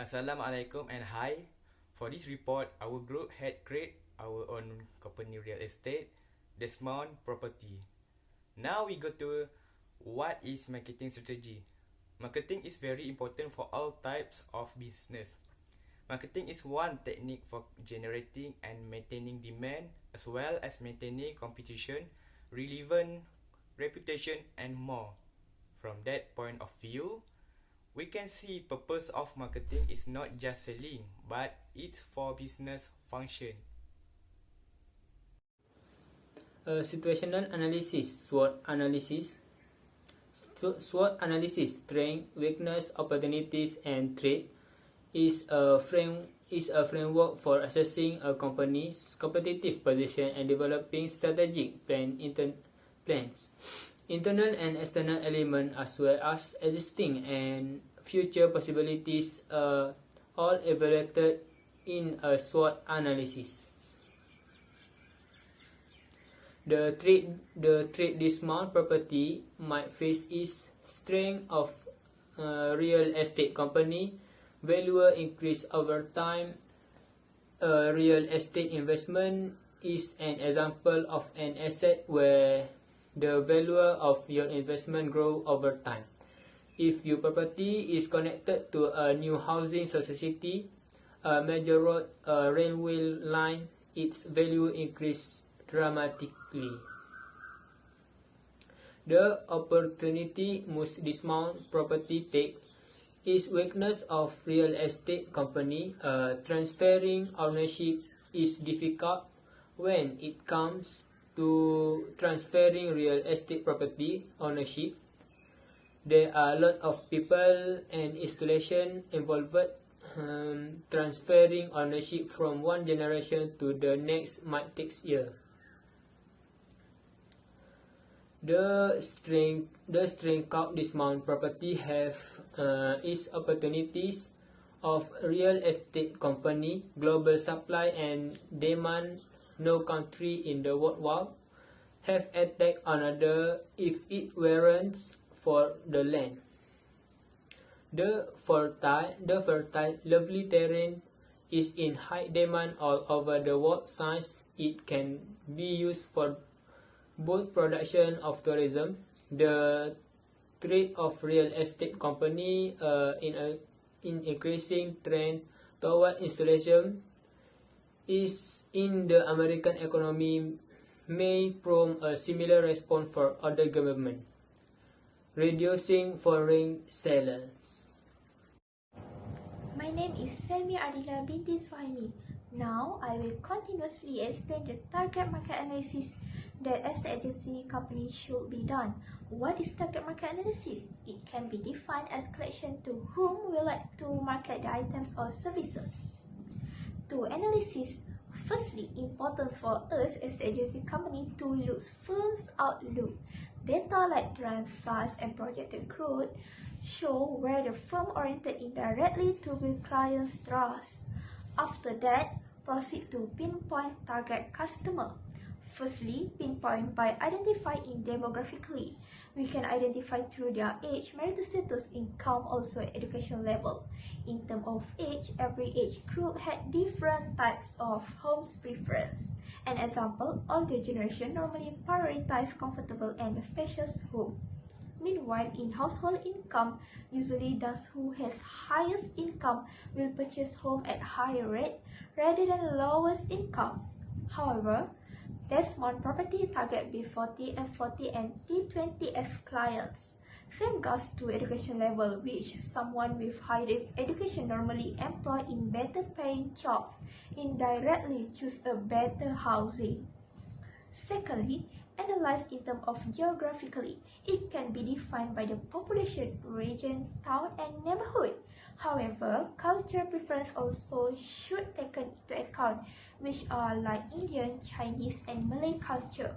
Assalamualaikum and hi. For this report, our group had created our own company real estate, Desmond Property. Now we go to what is marketing strategy. Marketing is very important for all types of business. Marketing is one technique for generating and maintaining demand as well as maintaining competition, relevant reputation and more. From that point of view, we can see purpose of marketing is not just selling, but it's for business function. Situational analysis, SWOT analysis. SWOT analysis, strength, weakness, opportunities, and threat, is a framework for assessing a company's competitive position and developing strategic plans. Internal and external elements as well as existing and future possibilities are all evaluated in a SWOT analysis. The threat Desmond Property might face is strength of real estate company, value increase over time. A real estate investment is an example of an asset where the value of your investment grow over time. If your property is connected to a new housing society, a major road, a railway line, its value increase dramatically. The opportunity most Desmond Property take is weakness of real estate company. Transferring ownership is difficult when it comes to transferring real estate property ownership. There are a lot of people and installation involved. Transferring ownership from one generation to the next might take years. The strength of Desmond Property have is opportunities of real estate company, global supply and demand. No country in the world have attacked another if it warrants for the land. The fertile, lovely terrain is in high demand all over the world since it can be used for both production of tourism. The trade of real estate company in increasing trend toward installation is in the American economy may prompt a similar response for other government, reducing foreign sellers. My name is Selmi Adila binti Suhaimi. Now I will continuously explain the target market analysis that as the agency company should be done. What is target market analysis? It can be defined as collection to whom we like to market the items or services. To analysis, firstly, importance for us as the agency company to look firm's outlook. Data like trend size and projected growth show where the firm oriented indirectly to build clients' trust. After that, proceed to pinpoint target customer. Firstly, pinpoint by identifying demographically. We can identify through their age, marital status, income, also education level. In terms of age, every age group had different types of homes preference. An example, older generation normally prioritize comfortable and spacious home. Meanwhile, in household income, usually those who has highest income will purchase home at higher rate rather than lowest income. However, Desmond Property target B40, F40 and T20 as clients. Same goes to education level, which someone with higher education normally employed in better paying jobs indirectly choose a better housing. Secondly, analyze in terms of geographically. It can be defined by the population, region, town, and neighborhood. However, cultural preference also should taken into account, which are like Indian, Chinese, and Malay culture.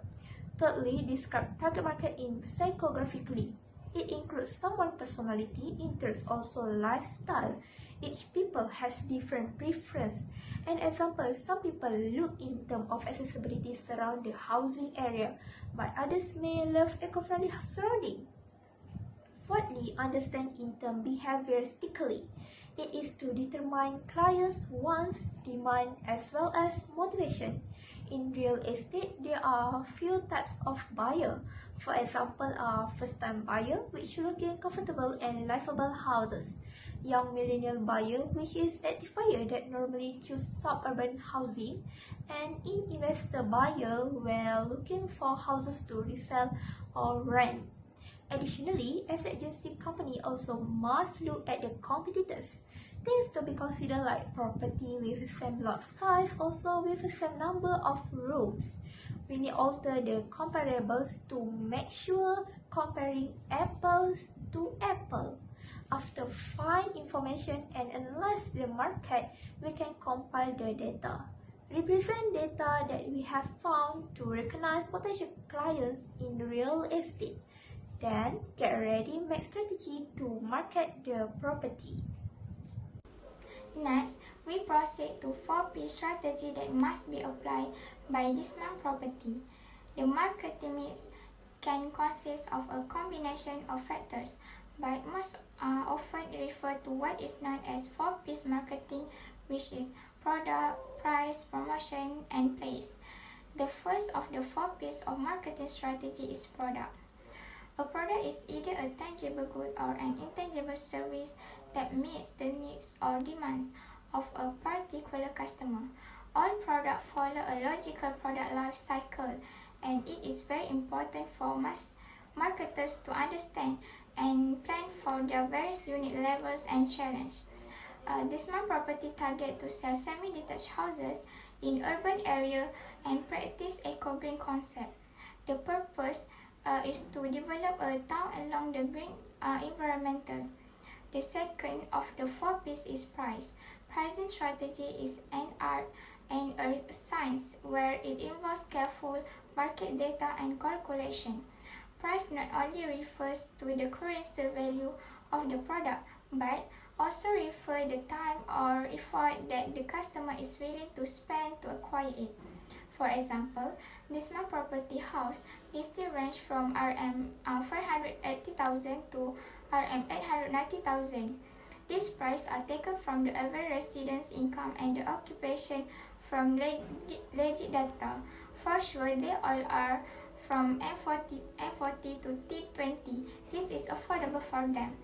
Thirdly, describe target market in psychographically. It includes someone's personality, interests, also lifestyle. Each people has different preference. An example, some people look in terms of accessibility surround the housing area, but others may love eco-friendly surrounding. Fourthly, understand in terms behavioristically. It is to determine clients' wants, demand, as well as motivation. In real estate, there are few types of buyer. For example, first-time buyer, which looking comfortable and livable houses. Young millennial buyer, which is active buyer that normally choose suburban housing. And investor buyer, where looking for houses to resell or rent. Additionally, as an agency company also must look at the competitors. Things to be considered like property with the same lot size, also with the same number of rooms. We need alter the comparables to make sure comparing apples to apple. After find information and analyze the market, we can compile the data. Represent data that we have found to recognize potential clients in real estate. Then, get ready, make strategy to market the property. Next, we proceed to 4P strategy that must be applied by Dismount Property. The marketing mix can consist of a combination of factors, but most often refer to what is known as 4P's marketing, which is product, price, promotion, and place. The first of the 4P's of marketing strategy is product. A product is either a tangible good or an intangible service that meets the needs or demands of a particular customer. All products follow a logical product life cycle, and it is very important for marketers to understand and plan for their various unit levels and challenge. Dismount Property target to sell semi-detached houses in urban area and practice eco-green concept. The purpose is to develop a town along the green environmental. The second of the 4P's is price. Pricing strategy is an art and a science where it involves careful market data and calculation. Price not only refers to the currency value of the product, but also refer the time or effort that the customer is willing to spend to acquire it. For example, Dismount Property house listing range from Rm580,000 to Rm890,000. These prices are taken from the average resident's income and the occupation from legit data. For sure, they all are from M40 to T20. This is affordable for them.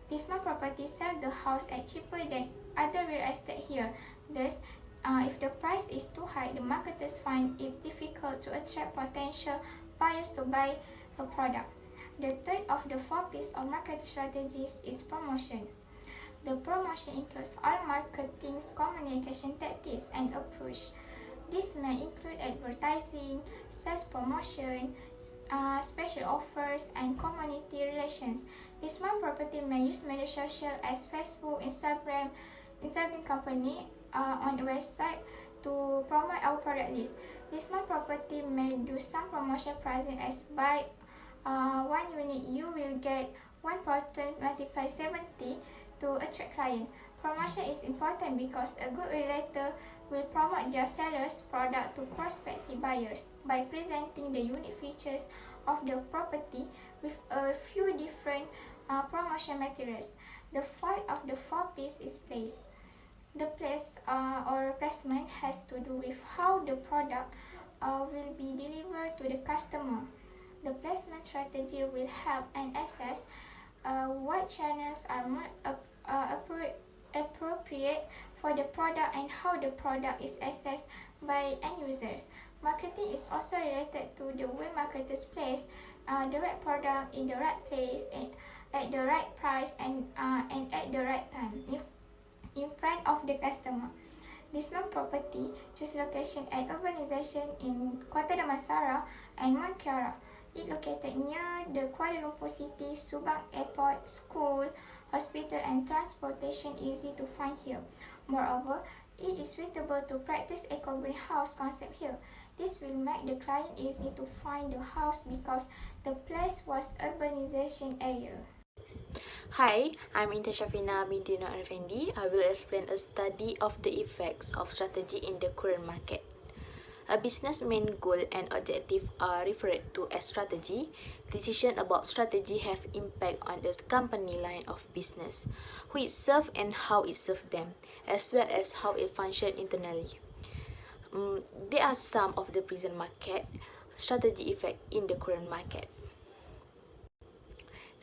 Dismount Property sell the house at cheaper than other real estate here. Thus, if the price is too high, the marketers find it difficult to attract potential buyers to buy a product. The third of the 4P's of marketing strategies is promotion. The promotion includes all marketing communication tactics and approach. This may include advertising, sales promotion, special offers, and community relations. Dismount Property may use media social as Facebook, Instagram company on the website to promote our product list. Dismount Property may do some promotion pricing as buy one unit you will get 1 product multiplied 70 to attract client. Promotion is important because a good realtor will promote their seller's product to prospective buyers by presenting the unique features of the property with a few different promotion materials. The fourth of the 4P's is place. The place or placement has to do with how the product will be delivered to the customer. The placement strategy will help and assess what channels are more appropriate for the product and how the product is accessed by end users. Marketing is also related to the way marketers place the right product in the right place and at the right price and at the right time in front of the customer. Dismount Property choose location at urbanization in Kota Damansara and Mont Kiara. It located near the Kuala Lumpur City, Subang Airport, school, hospital, and transportation easy to find here. Moreover, it is suitable to practice eco-green house concept here. This will make the client easy to find the house because the place was urbanization area. Hi, I'm Inta Shafina binti Nur Effendi. I will explain a study of the effects of strategy in the current market. A business main goal and objective are referred to as strategy. Decisions about strategy have impact on the company line of business, who it serves and how it serves them, as well as how it functions internally. There are some of the present market strategy effect in the current market.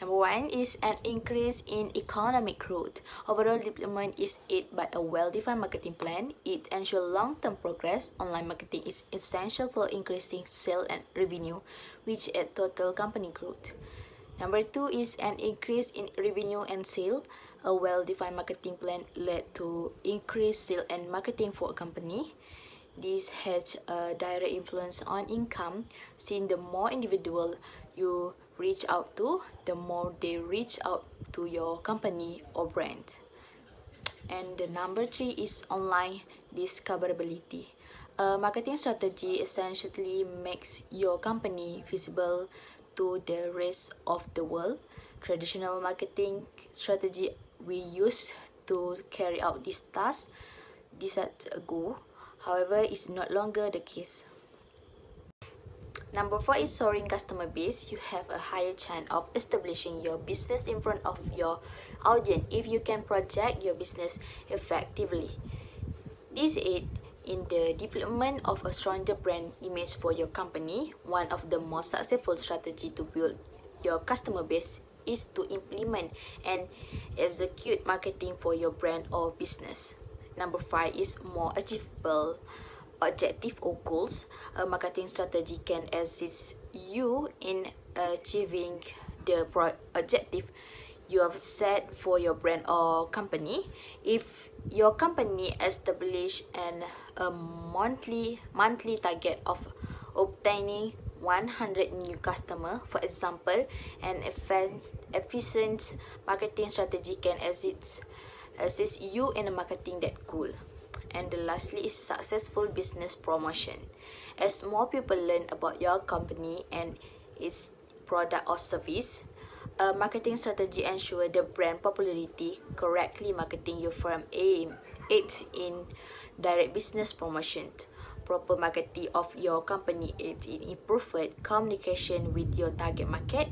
Number one is an increase in economic growth. Overall development is aided by a well-defined marketing plan. It ensures long-term progress. Online marketing is essential for increasing sales and revenue, which add total company growth. Number two is an increase in revenue and sale. A well-defined marketing plan led to increased sales and marketing for a company. This has a direct influence on income, since the more individual you reach out to, the more they reach out to your company or brand. And the number three is online discoverability. A marketing strategy essentially makes your company visible to the rest of the world. Traditional marketing strategy we used to carry out this task decades ago, however, is no longer the case. Number four is soaring customer base. You have a higher chance of establishing your business in front of your audience if you can project your business effectively. This aids in the development of a stronger brand image for your company. One of the most successful strategies to build your customer base is to implement and execute marketing for your brand or business. Number five is more achievable objective or goals. A marketing strategy can assist you in achieving the objective you have set for your brand or company. If your company establish a monthly target of obtaining 100 new customers, for example, an efficient marketing strategy can assist you in marketing that goal. And the lastly is successful business promotion. As more people learn about your company and its product or service, a marketing strategy ensures the brand popularity. Correctly marketing your firm aids in direct business promotion. Proper marketing of your company aids in improved communication with your target market.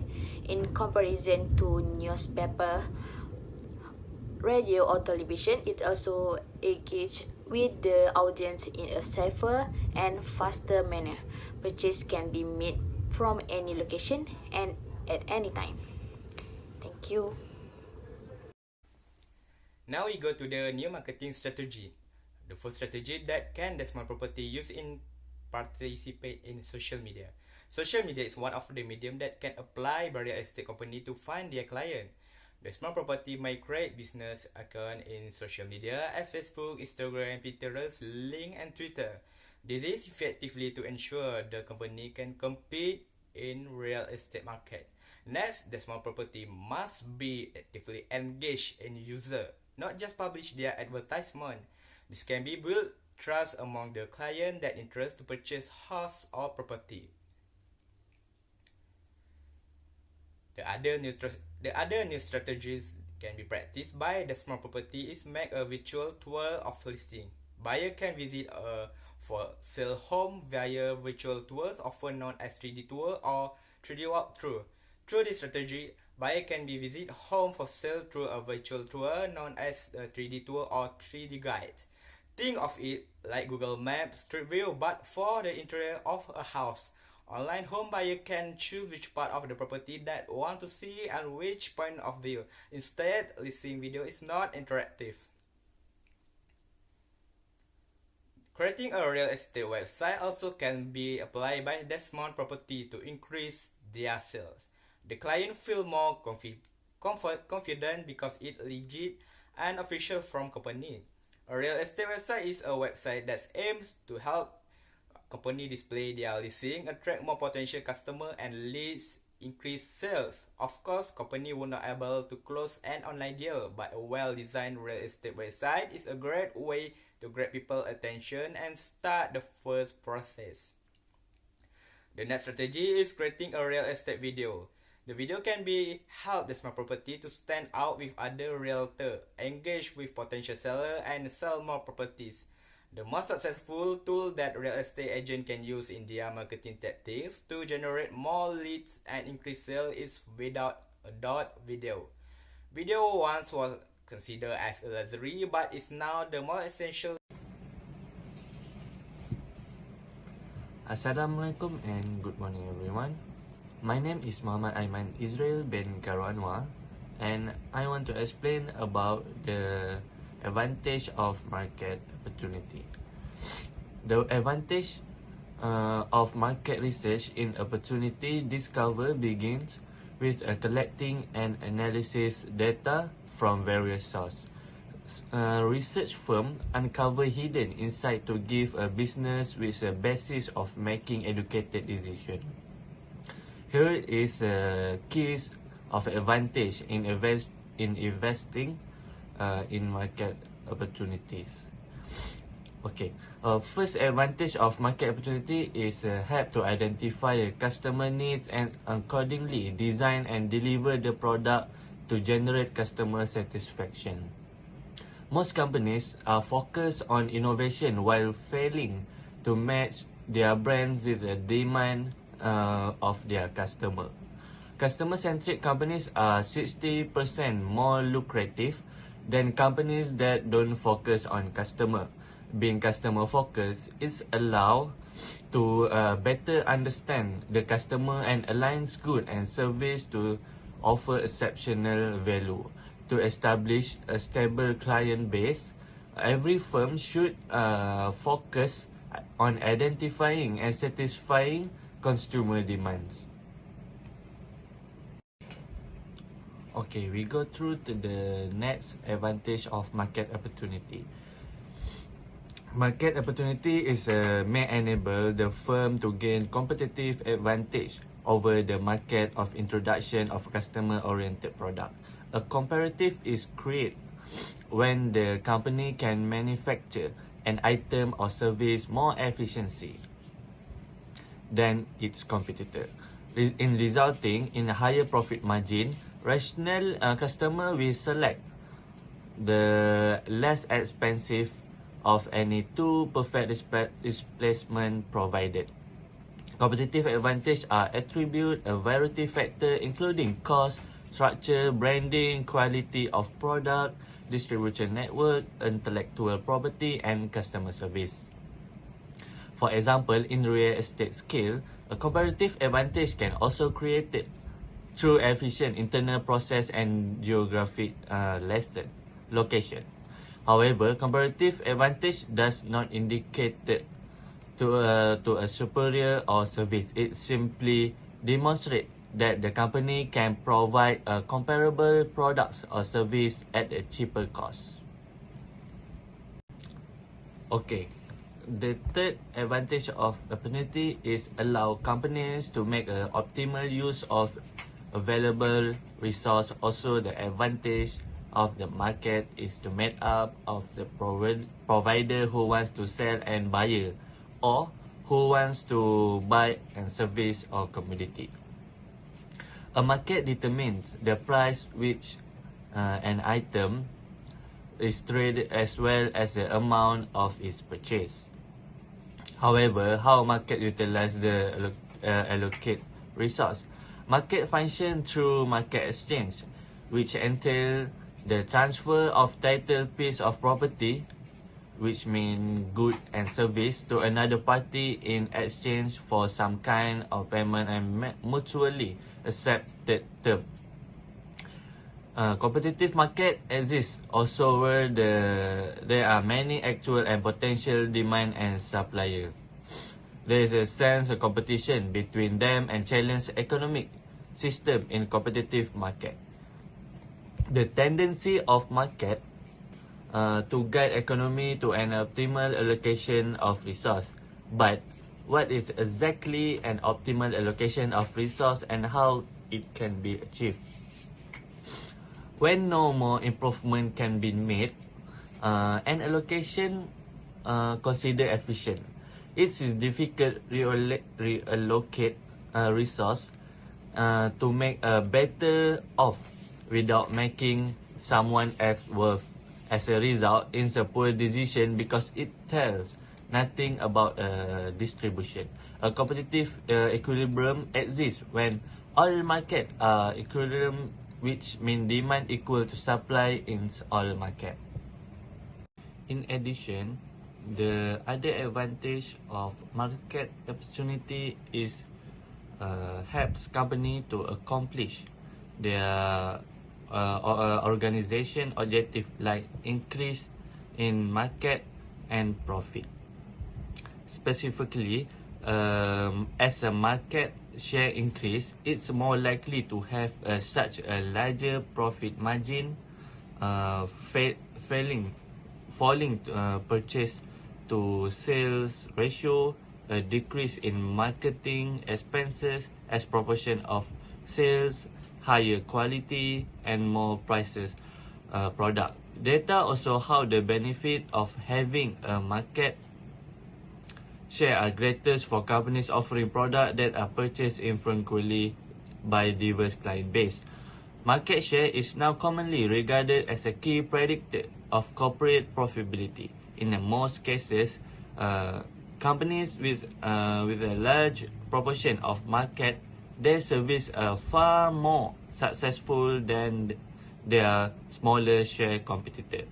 In comparison to newspaper, radio or television, it also engages with the audience in a safer and faster manner. Purchase can be made from any location and at any time. Thank you. Now we go to the new marketing strategy. The first strategy that can Desmond Property use in participate in social media. Social media is one of the medium that can apply by real estate company to find their client. Desmond Property may create business account in social media as Facebook, Instagram, Pinterest, LinkedIn, and Twitter. This is effectively to ensure the company can compete in real estate market. Next, Desmond Property must be actively engaged in user, not just publish their advertisement. This can be build trust among the client that interest to purchase house or property. The other new strategies can be practiced by Desmond Property is make a virtual tour of listing. Buyer can visit a for sale home via virtual tours, often known as 3D tour or 3D walkthrough. Through this strategy, buyer can be visit home for sale through a virtual tour known as a 3D tour or 3D guide. Think of it like Google Maps Street View but for the interior of a house. Online home buyer can choose which part of the property that want to see and which point of view. Instead, listing video is not interactive. Creating a real estate website also can be applied by Desmond Property to increase their sales. The client feel more confident because it legit and official from company. A real estate website is a website that aims to help company display their listing, attract more potential customer and leads increase sales. Of course, company will not able to close an online deal, but a well-designed real estate website is a great way to grab people's attention and start the first process. The next strategy is creating a real estate video. The video can be help the smart property to stand out with other realtor, engage with potential seller and sell more properties. The most successful tool that real estate agent can use in their marketing tactics to generate more leads and increase sales is without a doubt video. Video once was considered as a luxury but is now the most essential. Assalamualaikum and good morning everyone. My name is Muhammad Aiman Israel bin Karanwa and I want to explain about the advantage of market opportunity. The advantage of market research in opportunity discover begins with collecting and analysis data from various sources. Research firm uncover hidden insight to give a business with a basis of making educated decision. Here is a keys of advantage in investing in market opportunities. Okay, first advantage of market opportunity is help to identify customer needs and accordingly design and deliver the product to generate customer satisfaction. Most companies are focused on innovation while failing to match their brand with the demand of their customer. Customer-centric companies are 60% more lucrative than companies that don't focus on customer. Being customer-focused is allow to better understand the customer and aligns good and service to offer exceptional value. To establish a stable client base, every firm should focus on identifying and satisfying consumer demands. Okay, we go through to the next advantage of market opportunity. Market opportunity may enable the firm to gain competitive advantage over the market of introduction of customer-oriented product. A comparative is created when the company can manufacture an item or service more efficiently than its competitor, in resulting in a higher profit margin. Rational customer will select the less expensive of any two perfect replacement provided. Competitive advantage are attribute a variety factor including cost, structure, branding, quality of product, distribution network, intellectual property, and customer service. For example, in real estate scale, a comparative advantage can also created through efficient internal process and geographic location. However, comparative advantage does not indicate to a superior or service. It simply demonstrates that the company can provide comparable products or service at a cheaper cost. Okay, the third advantage of opportunity is allow companies to make optimal use of available resource. Also, the advantage of the market is to made up of the provider who wants to sell and buyer, or who wants to buy and service or commodity. A market determines the price which an item is traded as well as the amount of its purchase. However, how market utilize the allocate resource? Market function through market exchange, which entail the transfer of title piece of property, which mean good and service, to another party in exchange for some kind of payment and mutually accepted term. Competitive market exists also where there are many actual and potential demand and supplier. There is a sense of competition between them and challenge economic system in competitive market. The tendency of market to guide economy to an optimal allocation of resource. But what is exactly an optimal allocation of resource and how it can be achieved? When no more improvement can be made, an allocation considered efficient. It is difficult reallocate resource to make a better off without making someone else worse As a result, it's a poor decision because it tells nothing about distribution. A competitive equilibrium exists when all markets are equilibrium, which means demand equal to supply in all market. In addition, the other advantage of market opportunity is helps company to accomplish their organization objective like increase in market and profit. Specifically, as a market share increase, it's more likely to have such a larger profit margin, falling purchase to sales ratio, a decrease in marketing expenses as proportion of sales, higher quality and more prices product. Data also how the benefit of having a market share are greatest for companies offering products that are purchased infrequently by diverse client base. Market share is now commonly regarded as a key predictor of corporate profitability. In most cases, companies with a large proportion of market, their service are far more successful than their smaller share competitor.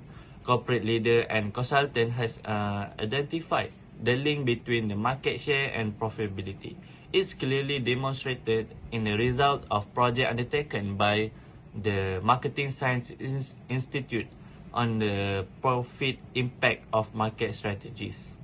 Corporate leader and consultant has identified the link between the market share and profitability. It's clearly demonstrated in the result of project undertaken by the Marketing Science Institute on the profit impact of market strategies.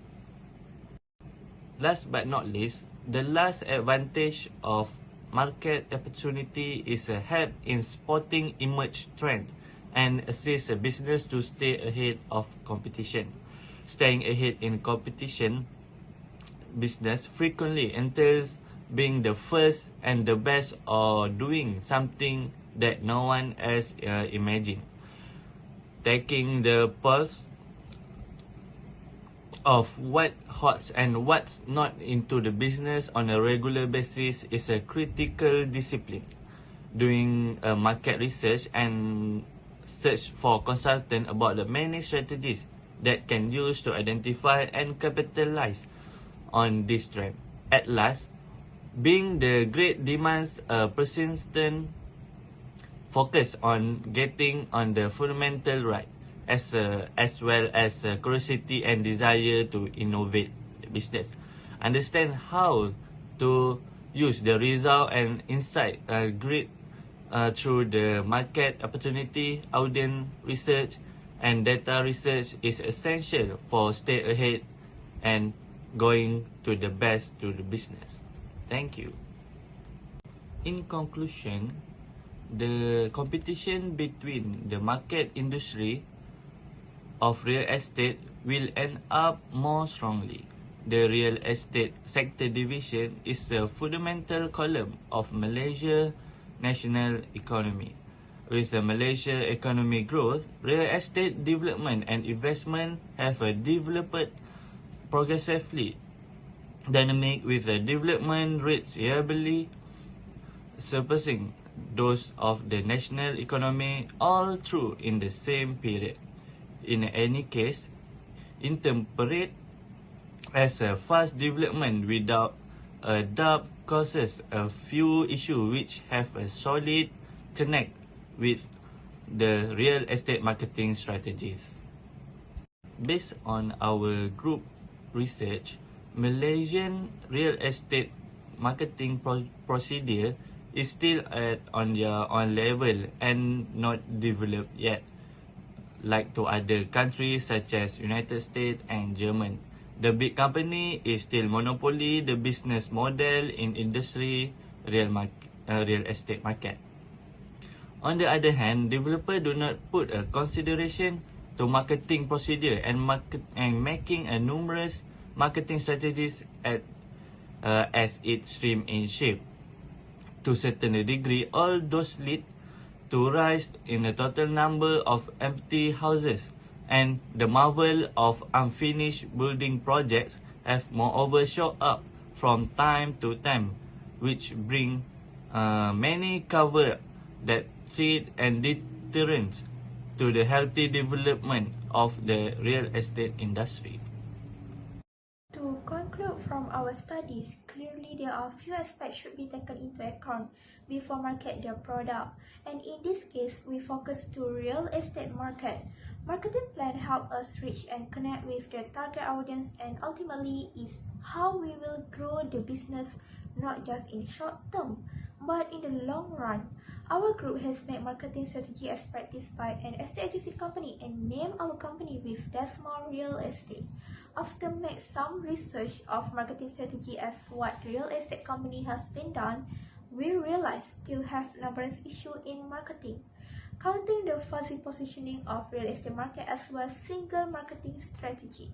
Last but not least, the last advantage of market opportunity is a help in spotting emerging trend and assist a business to stay ahead of competition. Staying ahead in competition business frequently entails being the first and the best or doing something that no one else imagined. Taking the pulse of what hot and what's not into the business on a regular basis is a critical discipline. Doing market research and search for consultant about the many strategies that can use to identify and capitalize on this trend. At last, being the great demands a persistent focus on getting on the fundamental right, as well as curiosity and desire to innovate the business. Understand how to use the result and insight grid through the market opportunity, audience research, and data research is essential for stay ahead and going to the best to the business. Thank you. In conclusion, the competition between the market industry of real estate will end up more strongly. The real estate sector division is a fundamental column of Malaysia's national economy. With the Malaysia economy growth, real estate development and investment have developed progressively dynamic with the development rates yearly surpassing those of the national economy all through in the same period. In any case, interpret as a fast development without a doubt causes a few issues which have a solid connect with the real estate marketing strategies. Based on our group research, Malaysian real estate marketing procedure is still on their own level and not developed yet, like to other countries such as United States and Germany. The big company is still monopoly the business model in industry real estate market. On the other hand, developers do not put a consideration to marketing procedure and making a numerous marketing strategies as it stream in shape. To a certain degree, all those lead to rise in the total number of empty houses, and the marvel of unfinished building projects have moreover shown up from time to time, which bring many cover that threat and deterrence to the healthy development of the real estate industry. To conclude from our studies, clearly there are few aspects should be taken into account before market their product. And in this case, we focus to real estate market. Marketing plan help us reach and connect with the target audience, and ultimately is how we will grow the business, not just in short term, but in the long run. Our group has made marketing strategy as practiced by an estate agency company and named our company with Desmond Real Estate. After make some research of marketing strategy as what real estate company has been done, we realize still has numerous issue in marketing. Counting the fuzzy positioning of real estate market as well single marketing strategy.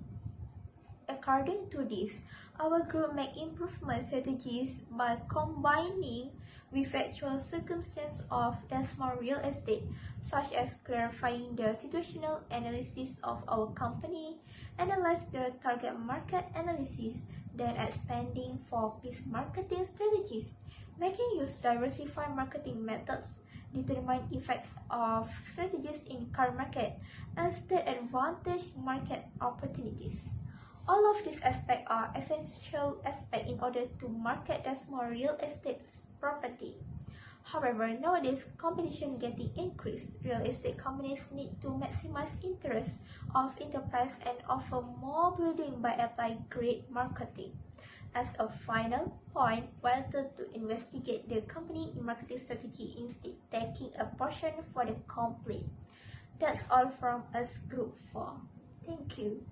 According to this, our group make improvement strategies by combining with actual circumstance of Desmond Real Estate, such as clarifying the situational analysis of our company, analyze the target market analysis, then expanding for piece marketing strategies, making use diversified marketing methods, determine effects of strategies in current market, and state advantage market opportunities. All of these aspects are essential aspects in order to market as more real estate property. However, nowadays competition getting increased. Real estate companies need to maximize interest of enterprise and offer more building by applying great marketing. As a final point, better to investigate the company in marketing strategy instead taking a portion for the complete. That's all from us group 4. Thank you.